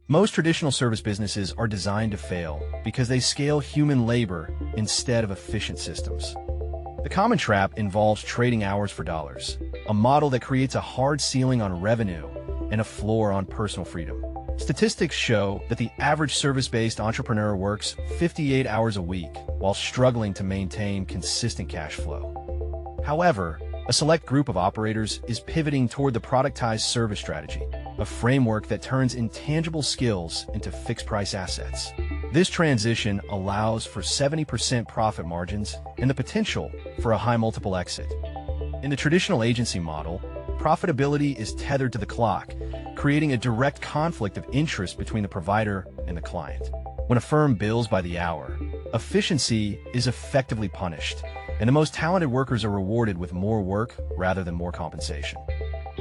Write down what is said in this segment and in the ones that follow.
Most traditional service businesses are designed to fail because they scale human labor instead of efficient systems. The common trap involves trading hours for dollars, a model that creates a hard ceiling on revenue and a floor on personal freedom. Statistics show that the average service-based entrepreneur works 58 hours a week while struggling to maintain consistent cash flow. However, a select group of operators is pivoting toward the productized service strategy, a framework that turns intangible skills into fixed-price assets. This transition allows for 70% profit margins and the potential for a high multiple exit. In the traditional agency model, profitability is tethered to the clock, creating a direct conflict of interest between the provider and the client. When a firm bills by the hour, efficiency is effectively punished, and the most talented workers are rewarded with more work rather than more compensation.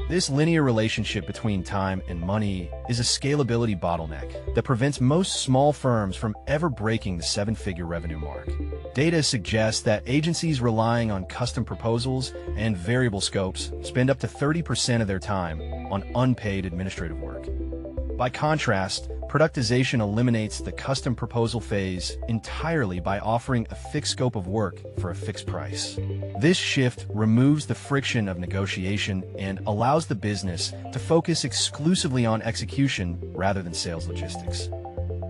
This linear relationship between time and money is a scalability bottleneck that prevents most small firms from ever breaking the seven-figure revenue mark. Data suggests that agencies relying on custom proposals and variable scopes spend up to 30% of their time on unpaid administrative work. By contrast, productization eliminates the custom proposal phase entirely by offering a fixed scope of work for a fixed price. This shift removes the friction of negotiation and allows the business to focus exclusively on execution rather than sales logistics.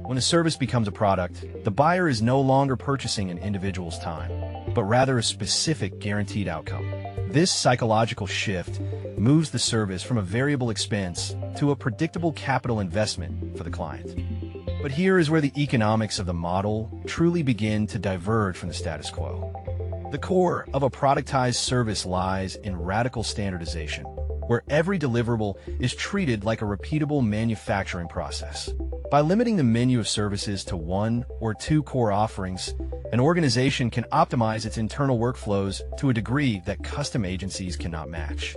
When a service becomes a product, the buyer is no longer purchasing an individual's time, but rather a specific guaranteed outcome. This psychological shift moves the service from a variable expense to a predictable capital investment for the client. But here is where the economics of the model truly begin to diverge from the status quo. The core of a productized service lies in radical standardization, where every deliverable is treated like a repeatable manufacturing process. By limiting the menu of services to one or two core offerings, an organization can optimize its internal workflows to a degree that custom agencies cannot match.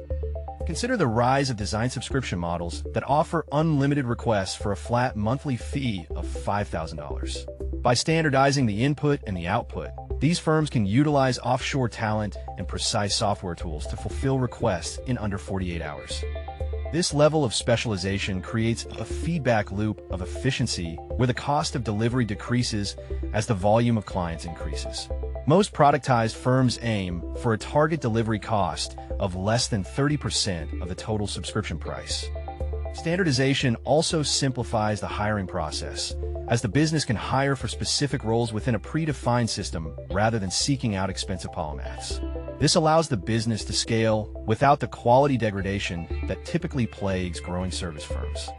Consider the rise of design subscription models that offer unlimited requests for a flat monthly fee of $5,000. By standardizing the input and the output, these firms can utilize offshore talent and precise software tools to fulfill requests in under 48 hours. This level of specialization creates a feedback loop of efficiency where the cost of delivery decreases as the volume of clients increases. Most productized firms aim for a target delivery cost of less than 30% of the total subscription price. Standardization also simplifies the hiring process, as the business can hire for specific roles within a predefined system rather than seeking out expensive polymaths. This allows the business to scale without the quality degradation that typically plagues growing service firms.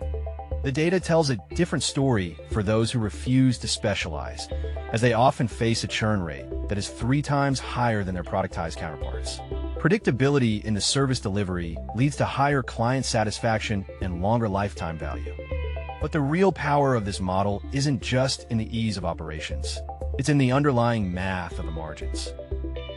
The data tells a different story for those who refuse to specialize, as they often face a churn rate that is 3 times higher than their productized counterparts. Predictability in the service delivery leads to higher client satisfaction and longer lifetime value. But the real power of this model isn't just in the ease of operations. It's in the underlying math of the margins.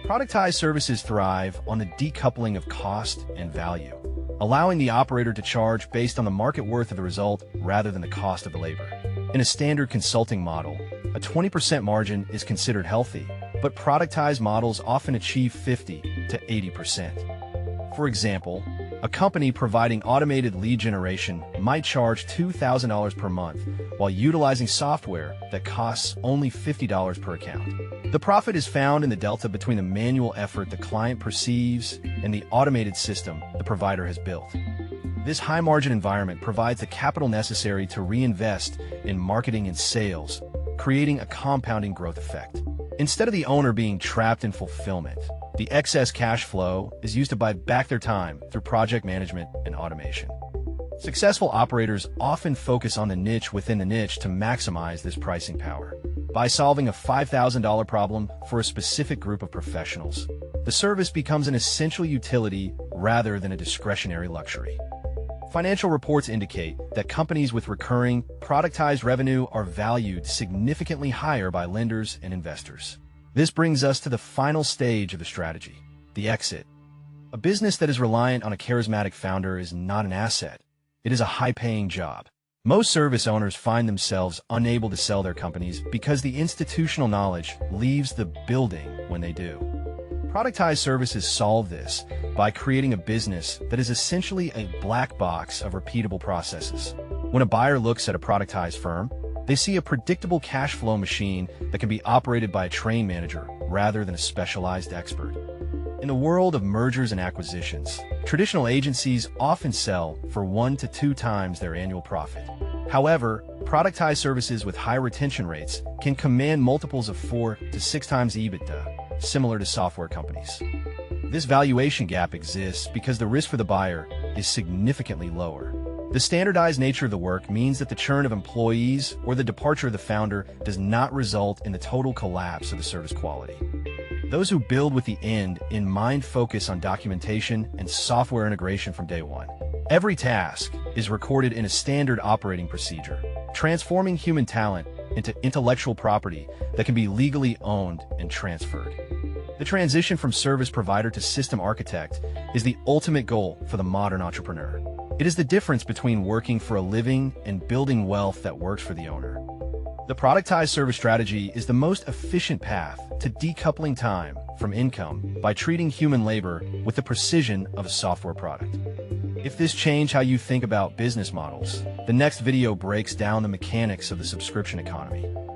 Productized services thrive on the decoupling of cost and value, allowing the operator to charge based on the market worth of the result rather than the cost of the labor. In a standard consulting model, a 20% margin is considered healthy, but productized models often achieve 50 to 80%. For example, a company providing automated lead generation might charge $2,000 per month while utilizing software that costs only $50 per account. The profit is found in the delta between the manual effort the client perceives and the automated system the provider has built. This high-margin environment provides the capital necessary to reinvest in marketing and sales, creating a compounding growth effect. Instead of the owner being trapped in fulfillment, the excess cash flow is used to buy back their time through project management and automation. Successful operators often focus on the niche within the niche to maximize this pricing power. By solving a $5,000 problem for a specific group of professionals, the service becomes an essential utility rather than a discretionary luxury. Financial reports indicate that companies with recurring, productized revenue are valued significantly higher by lenders and investors. This brings us to the final stage of the strategy, the exit. A business that is reliant on a charismatic founder is not an asset. It is a high-paying job. Most service owners find themselves unable to sell their companies because the institutional knowledge leaves the building when they do. Productized services solve this by creating a business that is essentially a black box of repeatable processes. When a buyer looks at a productized firm, they see a predictable cash flow machine that can be operated by a trained manager rather than a specialized expert. In the world of mergers and acquisitions, traditional agencies often sell for 1 to 2 times their annual profit. However, productized services with high retention rates can command multiples of 4 to 6 times EBITDA, similar to software companies. This valuation gap exists because the risk for the buyer is significantly lower. The standardized nature of the work means that the churn of employees or the departure of the founder does not result in the total collapse of the service quality. Those who build with the end in mind focus on documentation and software integration from day one. Every task is recorded in a standard operating procedure, transforming human talent into intellectual property that can be legally owned and transferred. The transition from service provider to system architect is the ultimate goal for the modern entrepreneur. It is the difference between working for a living and building wealth that works for the owner. The productized service strategy is the most efficient path to decoupling time from income by treating human labor with the precision of a software product. If this changed how you think about business models, the next video breaks down the mechanics of the subscription economy.